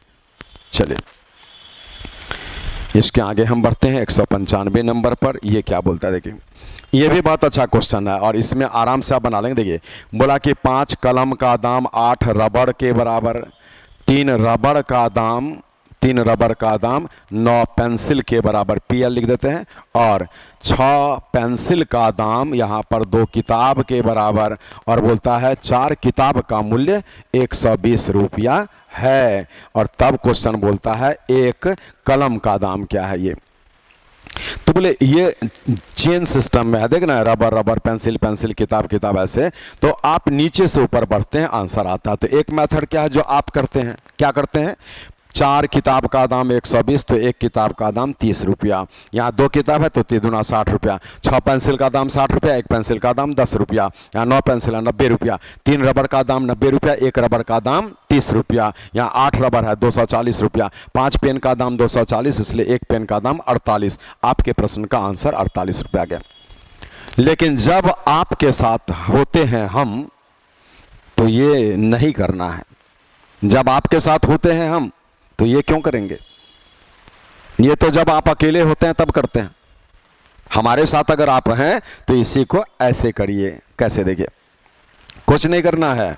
चलिए इसके आगे हम बढ़ते हैं 195 नंबर पर। ये क्या बोलता है देखिए, ये भी बहुत अच्छा क्वेश्चन है और इसमें आराम से आप बना लेंगे। देखिए बोला कि 5 कलम का दाम 8 रबड़ के बराबर, 3 रबड़ का दाम 3 रबर का दाम 9 पेंसिल के बराबर PL लिख देते हैं, और 6 पेंसिल का दाम यहाँ पर 2 किताब के बराबर, और बोलता है 4 किताब का मूल्य 120 रुपया है। और तब क्वेश्चन बोलता है एक कलम का दाम क्या है ये। तो बोले ये चेन सिस्टम में है, देखना, रबर रबर, पेंसिल पेंसिल, किताब किताब, ऐसे। तो आप नीचे से ऊपर बढ़ते हैं, आंसर आता है। तो एक मेथड क्या है जो आप करते हैं, क्या करते हैं, 4 किताब का दाम 120, तो 1 किताब का दाम 30 रुपया। यहाँ 2 किताब है तो 3 दूना 60 रुपया। 6 पेंसिल का दाम 60 रुपया, 1 पेंसिल का दाम 10 रुपया। यहाँ 9 पेंसिल है 90 रुपया। 3 रबर का दाम 90 रुपया, 1 रबर का दाम 30 रुपया। यहाँ 8 रबर है 240 रुपया। 5 पेन का दाम 240, इसलिए 1 पेन का दाम 48। आपके प्रश्न का आंसर 48 रुपया आ गया। लेकिन जब आपके साथ होते हैं हम, तो ये नहीं करना है। जब आपके साथ होते हैं हम, तो ये क्यों करेंगे? ये तो जब आप अकेले होते हैं तब करते हैं। हमारे साथ अगर आप हैं तो इसी को ऐसे करिए। कैसे? देखिए, कुछ नहीं करना है।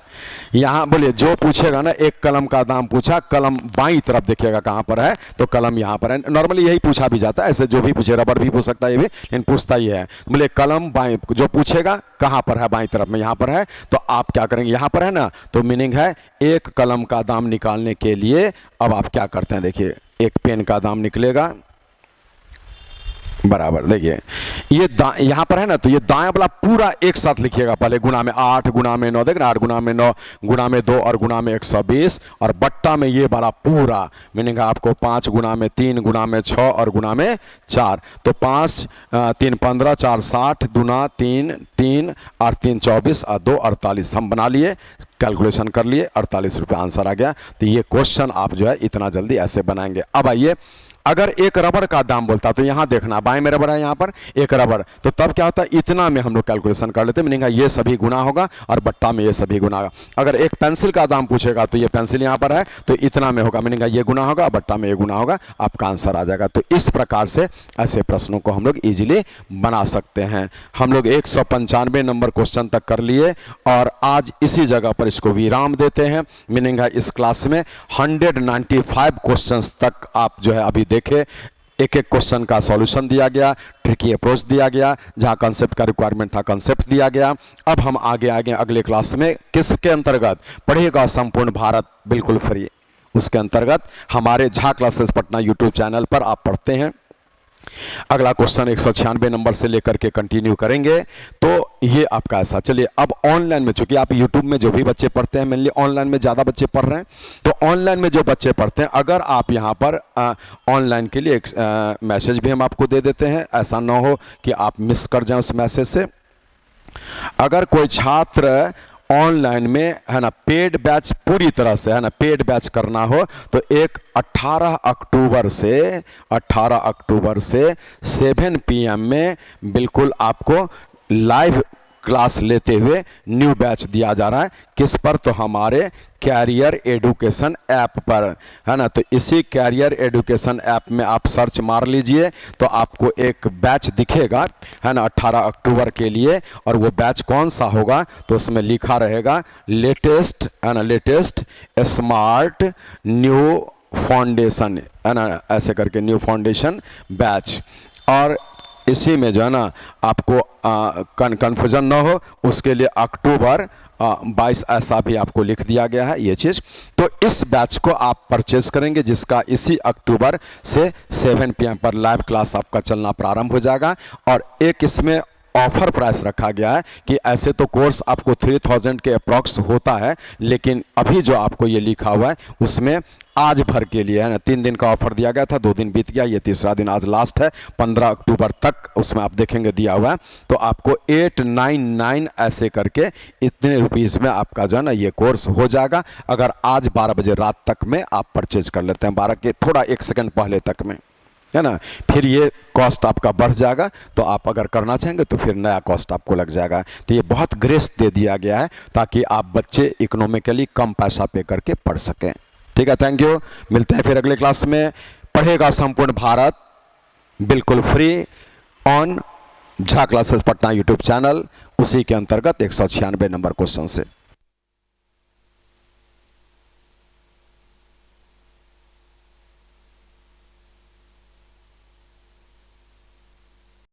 यहां बोलिए जो पूछेगा ना, एक कलम का दाम पूछा, कलम बाईं तरफ देखिएगा कहां पर है, तो कलम यहां पर है। नॉर्मली यही पूछा भी जाता है, ऐसे जो भी पूछे, रबर भी पूछ सकता है ये भी, लेकिन पूछता ही है। बोले कलम बाईं, जो पूछेगा कहां पर है, बाईं तरफ में, यहां पर है। तो आप क्या करेंगे, यहां पर है ना, तो मीनिंग है एक कलम का दाम निकालने के लिए अब आप क्या करते हैं, देखिए, एक पेन का दाम निकलेगा बराबर। देखिए ये यहां पर है ना, तो ये दाएं वाला पूरा एक साथ लिखिएगा पहले, गुना में 8 गुना में 9, देखना 8 गुना में 9 गुना में 2 और गुना में 120, और बट्टा में ये वाला पूरा, मीनिंग आपको 5 गुना में 3 गुना में 6 और गुना में 4। तो 5 3 15 4 60, दुना 3 3 और 3 24 और 2 48। हम बना लिए, कैलकुलेशन कर लिए, 48 रुपये आंसर आ गया। तो ये क्वेश्चन आप जो है इतना जल्दी ऐसे बनाएंगे। अब आइए, अगर एक रबर का दाम बोलता तो यहां देखना, बाएं में रबर है, यहां पर एक रबर, तो तब क्या होता है, इतना में हम लोग कैलकुलेशन कर लेते हैं, मीनिंग ये सभी गुना होगा और बट्टा में ये सभी गुना होगा। अगर एक पेंसिल का दाम पूछेगा तो ये पेंसिल यहां पर है तो इतना में होगा, मीनिंग ये गुना होगा, बट्टा में ये गुना होगा, आपका आंसर आ जाएगा। तो इस प्रकार से ऐसे प्रश्नों को हम लोग इजीली बना सकते हैं। हम लोग 195 नंबर क्वेश्चन तक कर लिए, और आज इसी जगह पर इसको विराम देते हैं। मीनिंग है इस क्लास में 195 क्वेश्चंस तक आप जो है अभी देखे, एक एक क्वेश्चन का सॉल्यूशन दिया गया, ट्रिकी अप्रोच दिया गया, जहां कंसेप्ट का रिक्वायरमेंट था कंसेप्ट दिया गया। अब हम आगे अगले क्लास में किसके अंतर्गत पढ़ेगा, संपूर्ण भारत बिल्कुल फ्री, उसके अंतर्गत हमारे Jha classes Patna YouTube channel पर आप पढ़ते हैं। अगला क्वेश्चन 196 नंबर से लेकर के कंटिन्यू करेंगे। तो ये आपका ऐसा। चलिए अब ऑनलाइन में, चूंकि आप यूट्यूब में जो भी बच्चे पढ़ते हैं, मेनली ऑनलाइन में ज़्यादा बच्चे पढ़ रहे हैं, तो ऑनलाइन में जो बच्चे पढ़ते हैं, अगर आप यहाँ पर ऑनलाइन के लिए एक मैसेज भी हम आपको दे देते हैं, ऐसा ना हो कि आप मिस कर जाएं उस मैसेज से। अगर कोई छात्र ऑनलाइन में है ना पेड बैच पूरी तरह से है ना पेड बैच करना हो, तो एक 18 अक्टूबर से 7 PM में बिल्कुल आपको लाइव क्लास लेते हुए न्यू बैच दिया जा रहा है। किस पर? तो हमारे कैरियर एजुकेशन ऐप पर, है ना। तो इसी कैरियर एजुकेशन ऐप में आप सर्च मार लीजिए तो आपको एक बैच दिखेगा, है ना, 18 अक्टूबर के लिए। और वो बैच कौन सा होगा, तो उसमें लिखा रहेगा लेटेस्ट, है ना, लेटेस्ट स्मार्ट न्यू फाउंडेशन, है ना, ऐसे करके न्यू फाउंडेशन बैच। और इसी में जो है ना आपको कन्फ्यूजन ना हो उसके लिए अक्टूबर 22 ऐसा भी आपको लिख दिया गया है ये चीज़। तो इस बैच को आप परचेज करेंगे, जिसका इसी अक्टूबर से 7 PM पर लाइव क्लास आपका चलना प्रारंभ हो जाएगा। और एक इसमें ऑफर प्राइस रखा गया है कि ऐसे तो कोर्स आपको 3000 के अप्रॉक्स होता है, लेकिन अभी जो आपको ये लिखा हुआ है उसमें आज भर के लिए, है ना, 3 दिन का ऑफर दिया गया था, 2 दिन बीत गया, ये तीसरा दिन आज लास्ट है, 15 अक्टूबर तक उसमें आप देखेंगे दिया हुआ है। तो आपको 899 ऐसे करके इतने रुपीस में आपका जो है ना ये कोर्स हो जाएगा, अगर आज 12 बजे रात तक में आप परचेज कर लेते हैं, 12 के थोड़ा 1 सेकंड पहले तक में, है ना। फिर ये कॉस्ट आपका बढ़ जाएगा, तो आप अगर करना चाहेंगे तो फिर नया कॉस्ट आपको लग जाएगा। तो ये बहुत ग्रेस दे दिया गया है ताकि आप बच्चे इकोनॉमिकली कम पैसा पे करके पढ़ सकें। ठीक है, थैंक यू। मिलते हैं फिर अगले क्लास में। पढ़ेगा संपूर्ण भारत बिल्कुल free on Jha classes Patna YouTube channel, उसी के अंतर्गत 196 नंबर क्वेश्चन से।